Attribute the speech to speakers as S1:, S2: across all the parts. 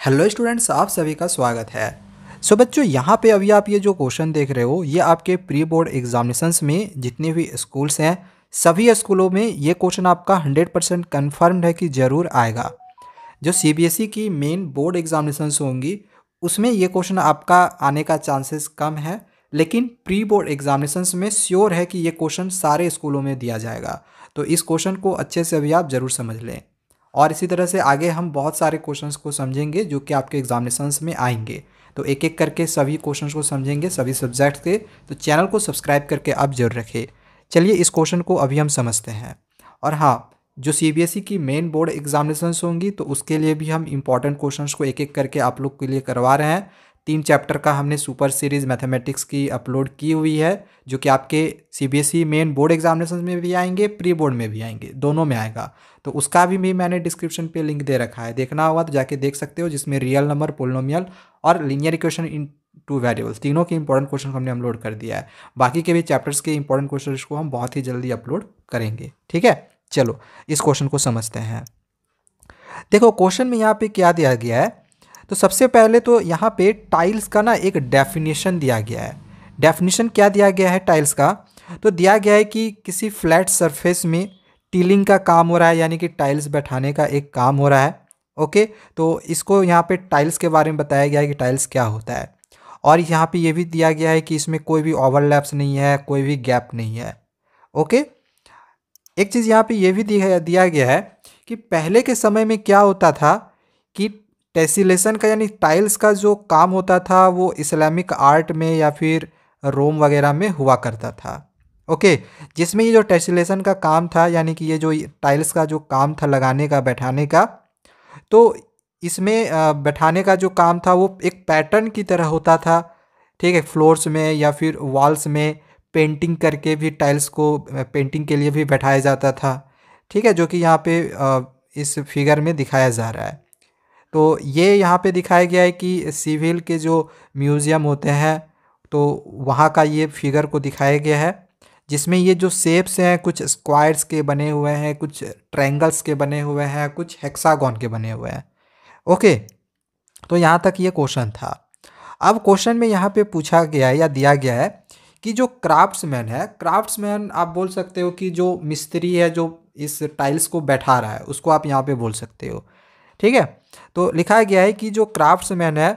S1: Hello students, आप सभी का स्वागत है। सो बच्चों, यहाँ पे अभी आप ये जो क्वेश्चन देख रहे हो ये आपके प्री बोर्ड एग्जामिनेशंस में जितने भी स्कूल्स हैं सभी स्कूलों में ये क्वेश्चन आपका 100% कन्फर्म्ड है कि ज़रूर आएगा। जो सीबीएसई की मेन बोर्ड एग्जामिनेशंस होंगी उसमें ये क्वेश्चन आपका आने का चांसेस कम है, लेकिन प्री बोर्ड एग्जामिनेशंस में श्योर है कि ये क्वेश्चन सारे स्कूलों में दिया जाएगा। तो इस क्वेश्चन को अच्छे से अभी आप ज़रूर समझ लें और इसी तरह से आगे हम बहुत सारे क्वेश्चंस को समझेंगे जो कि आपके एग्जामिनेशंस में आएंगे। तो एक एक करके सभी क्वेश्चंस को समझेंगे सभी सब्जेक्ट्स के। तो चैनल को सब्सक्राइब करके आप जरूर रखें। चलिए इस क्वेश्चन को अभी हम समझते हैं। और हाँ, जो सीबीएसई की मेन बोर्ड एग्जामिनेशंस होंगी तो उसके लिए भी हम इंपॉर्टेंट क्वेश्चंस को एक एक करके आप लोग के लिए करवा रहे हैं। 3 चैप्टर का हमने सुपर सीरीज़ मैथमेटिक्स की अपलोड की हुई है जो कि आपके सीबीएसई मेन बोर्ड एग्जामिनेशन में भी आएंगे, प्री बोर्ड में भी आएंगे, दोनों में आएगा। तो उसका भी मैंने डिस्क्रिप्शन पे लिंक दे रखा है, देखना होगा तो जाके देख सकते हो, जिसमें रियल नंबर, पोलिनोमियल और लीनियर इक्वेशन इन 2 वेरिएबल्स तीनों के इंपॉर्टेंट क्वेश्चन हमने अपलोड कर दिया है। बाकी के भी चैप्टर्स के इंपॉर्टेंट क्वेश्चन को हम बहुत ही जल्दी अपलोड करेंगे। ठीक है, चलो इस क्वेश्चन को समझते हैं। देखो क्वेश्चन में यहाँ पे क्या दिया गया है। तो सबसे पहले तो यहाँ पे टाइल्स का ना एक डेफिनेशन दिया गया है। डेफिनेशन क्या दिया गया है टाइल्स का? तो दिया गया है कि किसी फ्लैट सरफेस में टीलिंग का काम हो रहा है, यानी कि टाइल्स बैठाने का एक काम हो रहा है। ओके, तो इसको यहाँ पे टाइल्स के बारे में बताया गया है कि टाइल्स क्या होता है। और यहाँ पे ये भी दिया गया है कि इसमें कोई भी ओवरलैप्स नहीं है, कोई भी गैप नहीं है। ओके, एक चीज़ यहाँ पे ये भी दिया गया है कि पहले के समय में क्या होता था कि टेसिलेशन का यानी टाइल्स का जो काम होता था वो इस्लामिक आर्ट में या फिर रोम वगैरह में हुआ करता था। ओके, जिसमें ये जो टेसिलेशन का काम था यानी कि ये जो टाइल्स का जो काम था लगाने का, बैठाने का, तो इसमें बैठाने का जो काम था वो एक पैटर्न की तरह होता था। ठीक है, फ्लोर्स में या फिर वॉल्स में पेंटिंग करके भी टाइल्स को पेंटिंग के लिए भी बैठाया जाता था। ठीक है, जो कि यहाँ पे इस फिगर में दिखाया जा रहा है। तो ये यहाँ पे दिखाया गया है कि सिविल के जो म्यूज़ियम होते हैं तो वहाँ का ये फिगर को दिखाया गया है, जिसमें ये जो शेप्स हैं कुछ स्क्वायर्स के बने हुए हैं, कुछ ट्रायंगल्स के बने हुए हैं, कुछ हेक्सागोन के बने हुए हैं। ओके, तो यहाँ तक ये क्वेश्चन था। अब क्वेश्चन में यहाँ पे पूछा गया है या दिया गया है कि जो क्राफ्ट्समैन है, क्राफ्ट्समैन आप बोल सकते हो कि जो मिस्त्री है जो इस टाइल्स को बैठा रहा है उसको आप यहाँ पे बोल सकते हो। ठीक है, तो लिखा गया है कि जो क्राफ्ट्समैन है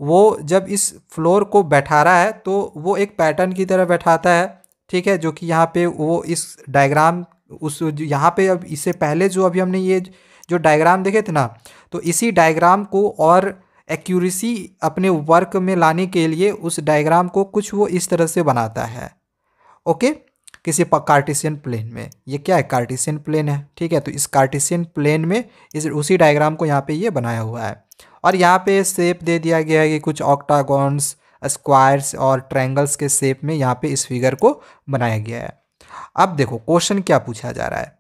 S1: वो जब इस फ्लोर को बैठा रहा है तो वो एक पैटर्न की तरह बैठाता है। ठीक है, जो कि यहाँ पे वो इस डायग्राम उस यहाँ पे अब इससे पहले जो अभी हमने ये जो डायग्राम देखे थे ना, तो इसी डायग्राम को और एक्यूरेसी अपने वर्क में लाने के लिए उस डायग्राम को कुछ वो इस तरह से बनाता है। ओके, किसी कार्टेशियन प्लेन में, ये क्या है, कार्टेशियन प्लेन है। ठीक है, तो इस कार्टेशियन प्लेन में इस उसी डायग्राम को यहाँ पे ये बनाया हुआ है। और यहाँ पे शेप दे दिया गया है कि कुछ ऑक्टागॉन्स, स्क्वायर्स और ट्रायंगल्स के शेप में यहाँ पे इस फिगर को बनाया गया है। अब देखो क्वेश्चन क्या पूछा जा रहा है।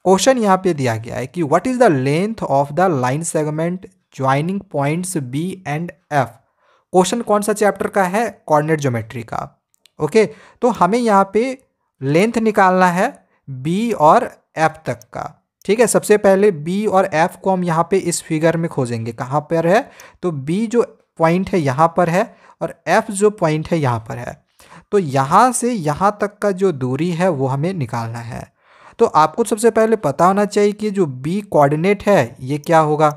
S1: क्वेश्चन यहाँ पे दिया गया है कि what is the length of the line segment joining points B and F. Question कौन सा चैप्टर का है? कोऑर्डिनेट ज्योमेट्री का। ओके, तो हमें यहाँ पे लेंथ निकालना है बी और एफ तक का। ठीक है, सबसे पहले बी और एफ को हम यहाँ पे इस फिगर में खोजेंगे। कहाँ पर है? तो बी जो पॉइंट है यहाँ पर है और एफ जो पॉइंट है यहाँ पर है। तो यहाँ से यहाँ तक का जो दूरी है वो हमें निकालना है। तो आपको सबसे पहले पता होना चाहिए कि जो बी कोऑर्डिनेट है ये क्या होगा।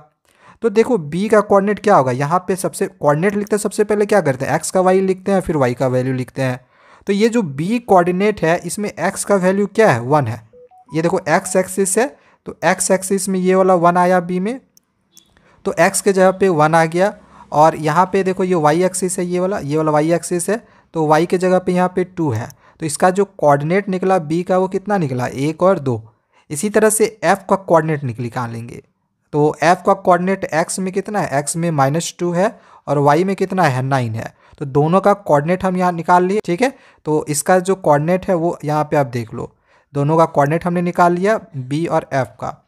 S1: तो देखो बी का कोऑर्डिनेट क्या होगा, यहाँ पे सबसे कोऑर्डिनेट लिखते हैं, सबसे पहले क्या करते हैं, एक्स का वाई लिखते हैं, फिर वाई का वैल्यू लिखते हैं। तो ये जो बी कोऑर्डिनेट है इसमें एक्स का वैल्यू क्या है, 1 है। ये देखो एक्स एक्सिस है, तो एक्स एक्सिस में ये वाला 1 आया बी में, तो एक्स के जगह पे 1 आ गया। और यहाँ पे देखो ये वाई एक्सिस है, ये वाला वाई एक्सिस है, तो वाई के जगह पे यहाँ पे 2 है। तो इसका जो कोऑर्डिनेट निकला बी का वो कितना निकला, 1 और 2। इसी तरह से एफ का कोऑर्डिनेट निकालेंगे। तो एफ का कोऑर्डिनेट एक्स में कितना है, एक्स में -2 है और वाई में कितना है, 9 है। तो दोनों का कोऑर्डिनेट हम यहाँ निकाल लिए। ठीक है, तो इसका जो कोऑर्डिनेट है वो यहाँ पे आप देख लो, दोनों का कोऑर्डिनेट हमने निकाल लिया बी और एफ का।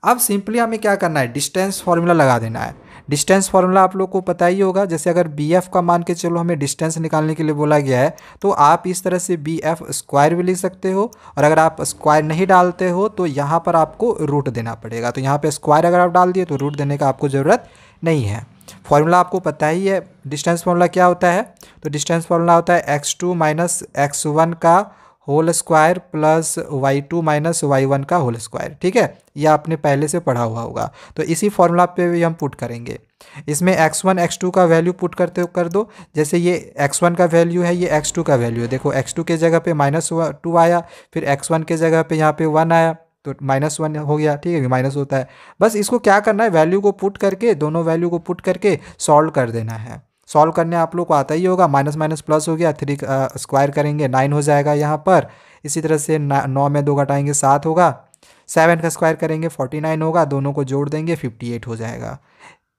S1: अब सिंपली हमें क्या करना है, डिस्टेंस फार्मूला लगा देना है। डिस्टेंस फार्मूला आप लोग को पता ही होगा। जैसे अगर बी एफ का मान के चलो हमें डिस्टेंस निकालने के लिए बोला गया है तो आप इस तरह से बी एफ स्क्वायर भी लिख सकते हो, और अगर आप स्क्वायर नहीं डालते हो तो यहाँ पर आपको रूट देना पड़ेगा। तो यहाँ पे स्क्वायर अगर आप डाल दिए तो रूट देने का आपको ज़रूरत नहीं है। फॉर्मूला आपको पता ही है, डिस्टेंस फार्मूला क्या होता है? तो डिस्टेंस फार्मूला होता है x2 माइनस x1 का whole square plus y2 minus y1 का होल स्क्वायर। ठीक है, ये आपने पहले से पढ़ा हुआ होगा। तो इसी फॉर्मूला पे भी हम पुट करेंगे। इसमें x1 x2 का वैल्यू पुट करते कर दो। जैसे ये x1 का वैल्यू है, ये x2 का वैल्यू है। देखो x2 के जगह पे -2 आया, फिर x1 के जगह पे यहाँ पे 1 आया, तो -1 हो गया। ठीक है, माइनस होता है। बस इसको क्या करना है, वैल्यू को पुट करके, दोनों वैल्यू को पुट करके सॉल्व कर देना है। सॉल्व करने आप लोग को आता ही होगा, माइनस माइनस प्लस हो गया, 3 स्क्वायर करेंगे 9 हो जाएगा यहाँ पर। इसी तरह से 9 में 2 घटाएंगे 7 होगा, 7 का स्क्वायर करेंगे 49 होगा, दोनों को जोड़ देंगे 58 हो जाएगा।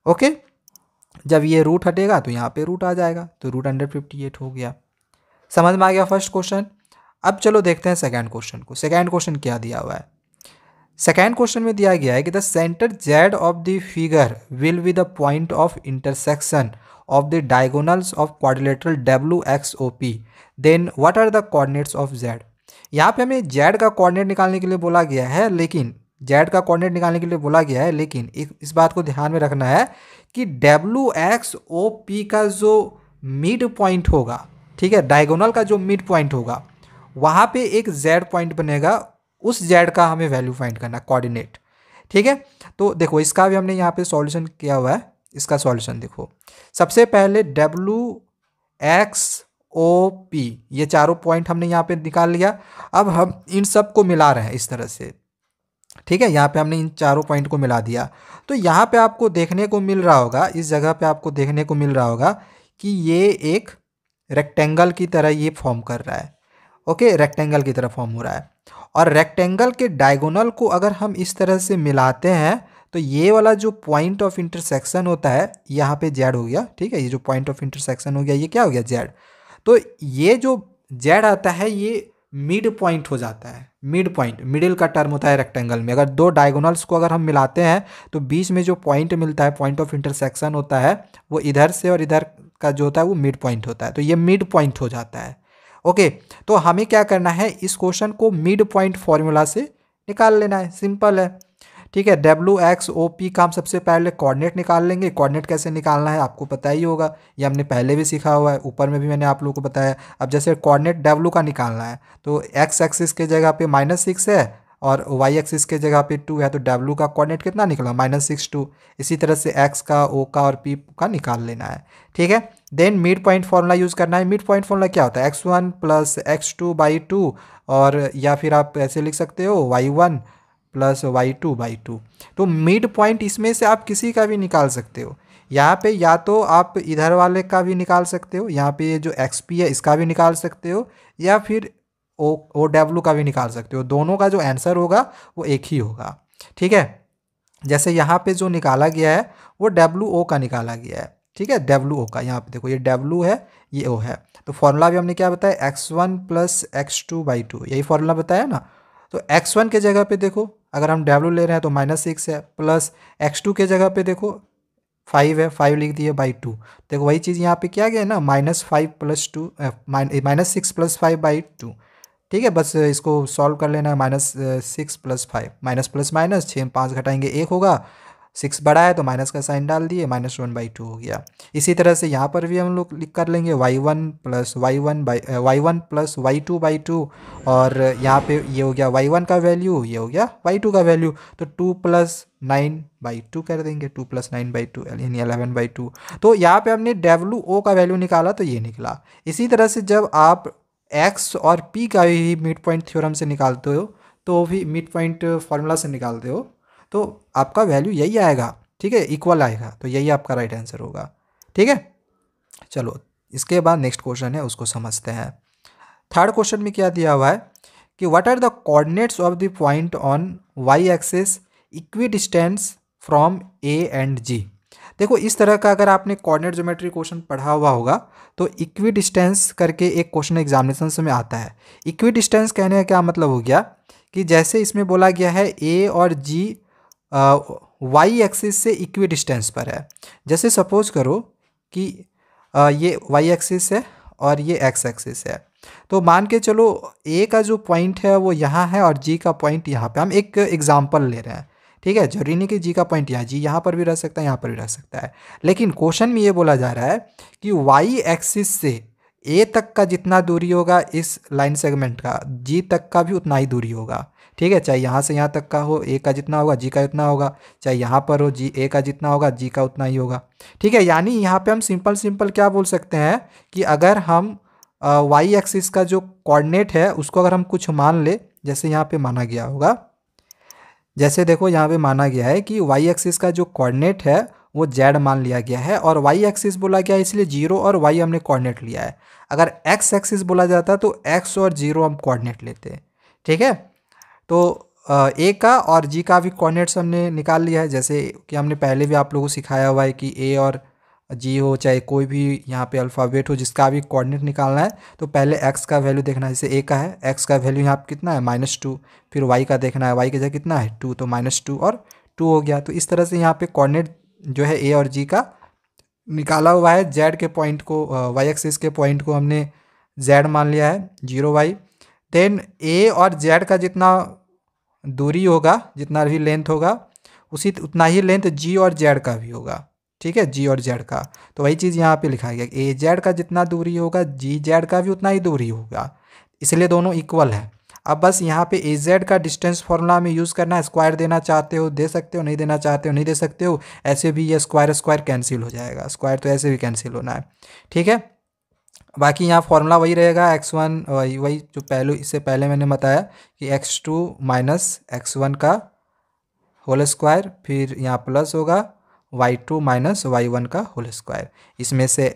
S1: ओके, जब ये रूट हटेगा तो यहाँ पे रूट आ जाएगा, तो रूट अंडर 58 हो गया। समझ में आ गया फर्स्ट क्वेश्चन। अब चलो देखते हैं सेकेंड क्वेश्चन को। सेकेंड क्वेश्चन क्या दिया हुआ है? सेकेंड क्वेश्चन में दिया गया है कि the centre Z of the figure will be the point of intersection of the diagonals of quadrilateral WXOP, then what are the coordinates of Z? यहाँ पे हमें Z का कोऑर्डिनेट निकालने के लिए बोला गया है, लेकिन Z का कोऑर्डिनेट निकालने के लिए बोला गया है, लेकिन इस बात को ध्यान में रखना है कि WXOP का जो मिड पॉइंट होगा, ठीक है, डायगोनल का जो मिड पॉइंट होगा, वहाँ पे एक Z पॉइंट बनेगा, उस Z का हमें वैल्यू फाइंड करना, कोऑर्डिनेट। ठीक है, तो देखो इसका भी हमने यहाँ पे सॉल्यूशन किया हुआ है। इसका सॉल्यूशन देखो, सबसे पहले WXOP, ये चारों पॉइंट हमने यहाँ पे निकाल लिया। अब हम इन सब को मिला रहे हैं इस तरह से। ठीक है, यहाँ पे हमने इन चारों पॉइंट को मिला दिया। तो यहाँ पे आपको देखने को मिल रहा होगा, इस जगह पे आपको देखने को मिल रहा होगा कि ये एक रेक्टेंगल की तरह ये फॉर्म कर रहा है। ओके, रेक्टेंगल की तरह फॉर्म हो रहा है। और रेक्टेंगल के डायगोनल को अगर हम इस तरह से मिलाते हैं तो ये वाला जो पॉइंट ऑफ इंटरसेक्शन होता है, यहाँ पे जेड हो गया। ठीक है, ये जो पॉइंट ऑफ इंटरसेक्शन हो गया, ये क्या हो गया, जेड। तो ये जो जेड आता है, ये मिड पॉइंट हो जाता है। मिड पॉइंट, मिडिल का टर्म होता है रेक्टेंगल में। अगर दो डायगोनल्स को अगर हम मिलाते हैं तो बीच में जो पॉइंट मिलता है, पॉइंट ऑफ इंटरसेक्शन होता है, वो इधर से और इधर का जो होता है वो मिड पॉइंट होता है। तो ये मिड पॉइंट हो जाता है। ओके, तो हमें क्या करना है, इस क्वेश्चन को मिड पॉइंट फॉर्मूला से निकाल लेना है। सिंपल है। ठीक है, WXOP का हम सबसे पहले कोऑर्डिनेट निकाल लेंगे। कोऑर्डिनेट कैसे निकालना है आपको पता ही होगा, ये हमने पहले भी सीखा हुआ है, ऊपर में भी मैंने आप लोगों को बताया। अब जैसे कोऑर्डिनेट W का निकालना है, तो x एक्सिस के जगह पे -6 है और y एक्सिस के जगह पे 2 है, तो W का कोऑर्डिनेट कितना निकला, -6 2। इसी तरह से x का, O का और P का निकाल लेना है। ठीक है, then mid point formula use करना है। मिड पॉइंट फॉर्मूला क्या होता है, x1 प्लस x2/2, और या फिर आप ऐसे लिख सकते हो y1 प्लस y2/2। तो मिड पॉइंट इसमें से आप किसी का भी निकाल सकते हो। यहाँ पे या तो आप इधर वाले का भी निकाल सकते हो, यहाँ पे ये जो XP है इसका भी निकाल सकते हो, या फिर OW का भी निकाल सकते हो। दोनों का जो आंसर होगा वो एक ही होगा। ठीक है, जैसे यहाँ पे जो निकाला गया है वो WO का निकाला गया है। ठीक है, WO का, यहाँ पे देखो ये W है, ये O है। तो फॉर्मूला भी हमने क्या बताया, x1 प्लस x2/2, यही फॉर्मूला बताया ना। तो x1 के जगह पे देखो, अगर हम W ले रहे हैं तो -6 है, प्लस x2 के जगह पे देखो 5 है, 5 लिख दिए /2। देखो वही चीज़ यहाँ पे क्या गया ना, -5 प्लस 2, -6 प्लस 5/2। ठीक है, बस इसको सॉल्व कर लेना है। -6 प्लस 5, माइनस प्लस माइनस, 6 5 घटाएंगे 1 होगा, 6 बड़ा है तो माइनस का साइन डाल दिए, -1/2 हो गया। इसी तरह से यहाँ पर भी हम लोग लिख कर लेंगे y1 प्लस y2/2, और यहाँ पे ये हो गया y1 का वैल्यू, ये हो गया y2 का वैल्यू, तो 2 + 9/2 कर देंगे, 2 + 9/2 यानी 11/2। तो यहाँ पे हमने WO का वैल्यू निकाला तो ये निकला। इसी तरह से जब आप x और p का भी मिड पॉइंट थ्योरम से निकालते हो, तो भी मिड पॉइंट फार्मूला से निकालते हो, तो आपका वैल्यू यही आएगा। ठीक है, इक्वल आएगा, तो यही आपका राइट आंसर होगा। ठीक है, चलो इसके बाद नेक्स्ट क्वेश्चन है, उसको समझते हैं। थर्ड क्वेश्चन में क्या दिया हुआ है कि what are the coordinates of the point on y axis equidistance from A and G। देखो इस तरह का अगर आपने कोऑर्डिनेट ज्योमेट्री क्वेश्चन पढ़ा हुआ होगा तो इक्वी डिस्टेंस करके एक क्वेश्चन एग्जामिनेशन में आता है। इक्वी डिस्टेंस कहने का क्या मतलब हो गया कि जैसे इसमें बोला गया है A और G y एक्सिस से इक्वी डिस्टेंस पर है। जैसे सपोज करो कि ये y एक्सिस है और ये x एक्सिस है, तो मान के चलो A का जो पॉइंट है वो यहाँ है और G का पॉइंट यहाँ पे, हम एक एग्जांपल ले रहे हैं। ठीक है, जरूरी नहीं कि जी का पॉइंट यहाँ, जी यहाँ पर भी रह सकता है, यहाँ पर भी रह सकता है। लेकिन क्वेश्चन में ये बोला जा रहा है कि वाई एक्सिस से ए तक का जितना दूरी होगा इस लाइन सेगमेंट का, जी तक का भी उतना ही दूरी होगा। ठीक है, चाहे यहाँ से यहाँ तक का हो, ए का जितना होगा जी का उतना होगा, चाहे यहाँ पर हो जी ए का जितना होगा जी का उतना ही होगा। ठीक है, यानी यहाँ पे हम सिंपल सिंपल क्या बोल सकते हैं कि अगर हम वाई एक्सिस का जो कोऑर्डिनेट है उसको अगर हम कुछ मान ले, जैसे यहाँ पे माना गया होगा, जैसे देखो यहाँ पे माना गया है कि वाई एक्सिस का जो कोऑर्डिनेट है वो जेड मान लिया गया है, और वाई एक्सिस बोला गया है इसलिए 0 और वाई हमने कोऑर्डिनेट लिया है। अगर एक्स एक्सिस बोला जाता तो एक्स और 0 हम कोऑर्डिनेट लेते। ठीक है, तो ए का और जी का भी कोऑर्डिनेट्स हमने निकाल लिया है, जैसे कि हमने पहले भी आप लोगों को सिखाया हुआ है कि ए और जी हो चाहे कोई भी यहाँ पे अल्फ़ाबेट हो जिसका भी कोऑर्डिनेट निकालना है तो पहले एक्स का वैल्यू देखना है। जैसे ए का है, एक्स का वैल्यू यहाँ पे कितना है -2, फिर वाई का देखना है, वाई का जगह कितना है 2, तो -2 और 2 हो गया। तो इस तरह से यहाँ पे कोऑर्डिनेट जो है ए और जी का निकाला हुआ है। जेड के पॉइंट को, वाई एक्सिस के पॉइंट को हमने जेड मान लिया है 0 वाई। देन ए और जेड का जितना दूरी होगा, जितना भी लेंथ होगा उसी उतना ही लेंथ जी और जेड का भी होगा। ठीक है, जी और जेड का, तो वही चीज़ यहाँ पे लिखा गया ए जेड का जितना दूरी होगा जी जेड का भी उतना ही दूरी होगा, इसलिए दोनों इक्वल है। अब बस यहाँ पे ए जेड का डिस्टेंस फॉर्मूला में यूज़ करना है। स्क्वायर देना चाहते हो दे सकते हो, नहीं देना चाहते हो नहीं दे सकते हो। ऐसे भी ये स्क्वायर स्क्वायर कैंसिल हो जाएगा, स्क्वायर तो ऐसे भी कैंसिल होना है। ठीक है, बाकी यहाँ फॉर्मूला वही रहेगा x1 वही जो पहले इससे पहले मैंने बताया कि x2 माइनस x1 का होल स्क्वायर, फिर यहाँ प्लस होगा y2 माइनस y1 का होल स्क्वायर। इसमें से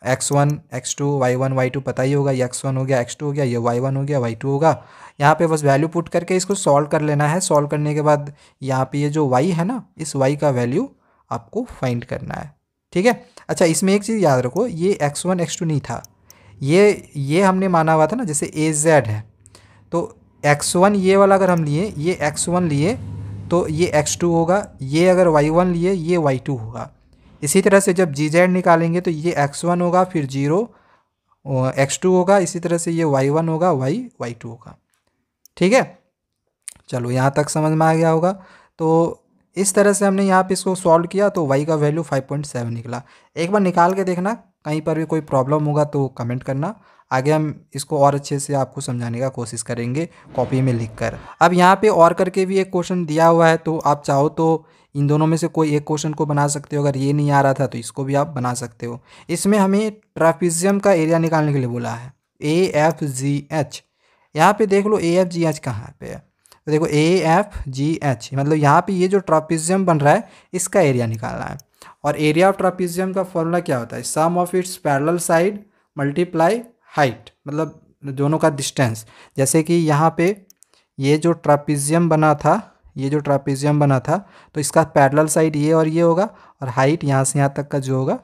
S1: x1 x2 y1 y2 पता ही होगा, ये x1 हो गया x2 हो गया, ये y1 हो गया y2 होगा। यहाँ पे बस वैल्यू पुट करके इसको सॉल्व कर लेना है। सॉल्व करने के बाद यहाँ पे ये जो y है ना, इस y का वैल्यू आपको फाइंड करना है। ठीक है, अच्छा इसमें एक चीज़ याद रखो, ये x1 x2 नहीं था, ये हमने माना हुआ था ना, जैसे ए जेड है तो x1 ये वाला अगर हम लिए, ये x1 लिए तो ये x2 होगा, ये अगर y1 लिए ये y2 होगा। इसी तरह से जब जी जेड निकालेंगे तो ये x1 होगा, फिर 0 x2 होगा, इसी तरह से ये y1 होगा, y2 होगा। ठीक है, चलो यहाँ तक समझ में आ गया होगा। तो इस तरह से हमने यहाँ पे इसको सॉल्व किया तो y का वैल्यू 5.7 निकला। एक बार निकाल के देखना, कहीं पर भी कोई प्रॉब्लम होगा तो कमेंट करना, आगे हम इसको और अच्छे से आपको समझाने का कोशिश करेंगे कॉपी में लिखकर। अब यहाँ पे और करके भी एक क्वेश्चन दिया हुआ है, तो आप चाहो तो इन दोनों में से कोई एक क्वेश्चन को बना सकते हो। अगर ये नहीं आ रहा था तो इसको भी आप बना सकते हो। इसमें हमें ट्रापेजियम का एरिया निकालने के लिए बोला है, AFGH। यहाँ पे देख लो AFGH कहाँ पे है, तो देखो AFGH मतलब यहाँ पे ये जो ट्रापेजियम बन रहा है इसका एरिया निकालना है। और एरिया ऑफ ट्रापेजियम का फॉर्मूला क्या होता है, sum of its parallel side multiply height, मतलब दोनों का डिस्टेंस। जैसे कि यहाँ पे ये जो ट्रापेजियम बना था, ये जो ट्रापेजियम बना था तो इसका पैरेलल साइड ये और ये होगा, और हाइट यहाँ से यहाँ तक का जो होगा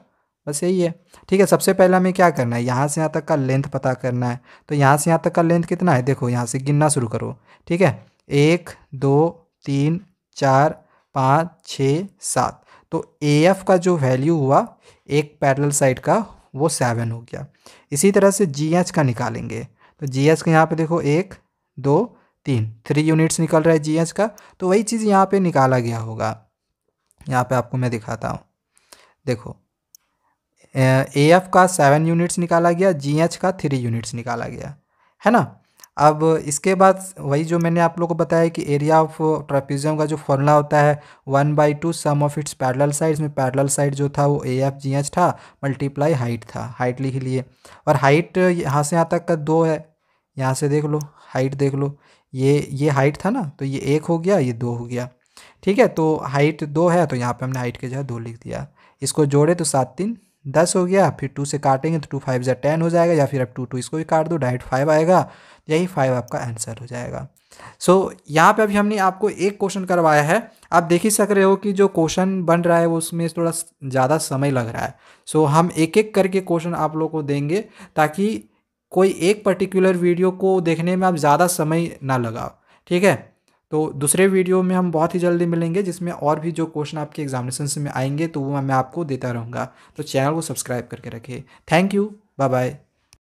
S1: बस यही है। ठीक है, सबसे पहले हमें क्या करना है, यहाँ से यहाँ तक का लेंथ पता करना है। तो यहाँ से यहाँ तक का लेंथ कितना है, देखो यहाँ से गिनना शुरू करो। ठीक है, 1 2 3 4 5 6 7, तो AF का जो वैल्यू हुआ एक पैरेलल साइड का वो 7 हो गया। इसी तरह से GH का निकालेंगे, तो GH का यहाँ पे देखो 1 2 3 यूनिट्स निकल रहा है GH का, तो वही चीज़ यहाँ पे निकाला गया होगा। यहाँ पे आपको मैं दिखाता हूँ, देखो AF का 7 यूनिट्स निकाला गया, GH का 3 यूनिट्स निकाला गया, है ना। अब इसके बाद वही जो मैंने आप लोगों को बताया कि एरिया ऑफ ट्रापेजियम का जो फॉर्मूला होता है 1/2 सम ऑफ इट्स पैरेलल साइड्स, में पैरेलल साइड जो था वो AFGH था, मल्टीप्लाई हाइट था, हाइट लिख लिए। और हाइट यहाँ से यहाँ तक का 2 है, यहाँ से देख लो हाइट देख लो, ये हाइट था ना, तो ये 1 हो गया, ये 2 हो गया। ठीक है, तो हाइट 2 है तो यहाँ पे हमने हाइट के जगह 2 लिख दिया। इसको जोड़े तो 7 3 10 हो गया, फिर 2 से काटेंगे तो 2 5 जा 10 हो जाएगा, या फिर अब 2 इसको भी काट दो, डायरेक्ट 5 आएगा, यही 5 आपका आंसर हो जाएगा। सो यहाँ पे अभी हमने आपको एक क्वेश्चन करवाया है, आप देख ही सक रहे हो कि जो क्वेश्चन बन रहा है वो उसमें थोड़ा ज़्यादा समय लग रहा है। सो हम एक एक करके क्वेश्चन आप लोग को देंगे ताकि कोई एक पर्टिकुलर वीडियो को देखने में आप ज़्यादा समय ना लगाओ। ठीक है, तो दूसरे वीडियो में हम बहुत ही जल्दी मिलेंगे जिसमें और भी जो क्वेश्चन आपके एग्जामिनेशन में आएंगे तो वो मैं आपको देता रहूँगा। तो चैनल को सब्सक्राइब करके रखिए। Thank you, bye bye.